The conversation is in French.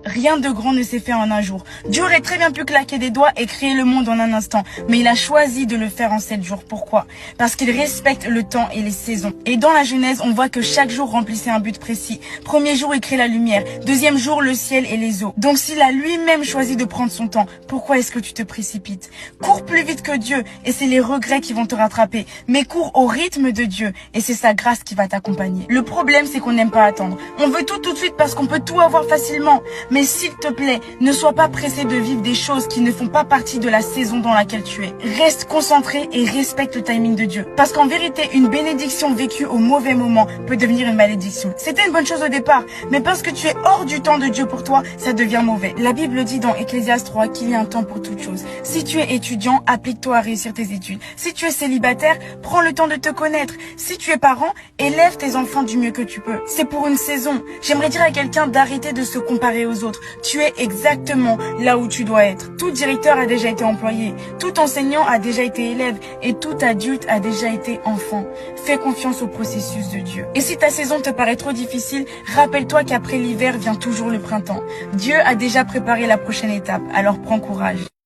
Rien de grand ne s'est fait en un jour. Dieu aurait très bien pu claquer des doigts et créer le monde en un instant. Mais il a choisi de le faire en 7 jours. Pourquoi? Parce qu'il respecte le temps et les saisons. Et dans la Genèse, on voit que chaque jour remplissait un but précis. Premier jour, il crée la lumière. Deuxième jour, le ciel et les eaux. Donc s'il a lui-même choisi de prendre son temps, pourquoi est-ce que tu te précipites? Cours plus vite que Dieu et c'est les regrets qui vont te rattraper. Mais cours au rythme de Dieu et c'est sa grâce qui va t'accompagner. Le problème, c'est qu'on n'aime pas attendre. On veut tout de suite parce qu'on peut tout avoir facilement. Mais s'il te plaît, ne sois pas pressé de vivre des choses qui ne font pas partie de la saison dans laquelle tu es. Reste concentré et respecte le timing de Dieu. Parce qu'en vérité, une bénédiction vécue au mauvais moment peut devenir une malédiction. C'était une bonne chose au départ, mais parce que tu es hors du temps de Dieu pour toi, ça devient mauvais. La Bible dit dans Ecclésiaste 3 qu'il y a un temps pour toute chose. Si tu es étudiant, applique-toi à réussir tes études. Si tu es célibataire, prends le temps de te connaître. Si tu es parent, élève tes enfants du mieux que tu peux. C'est pour une saison. J'aimerais dire à quelqu'un d'arrêter de se comparer aux autres. Tu es exactement là où tu dois être. Tout directeur a déjà été employé, tout enseignant a déjà été élève et tout adulte a déjà été enfant. Fais confiance au processus de Dieu. Et si ta saison te paraît trop difficile, rappelle-toi qu'après l'hiver vient toujours le printemps. Dieu a déjà préparé la prochaine étape, alors prends courage.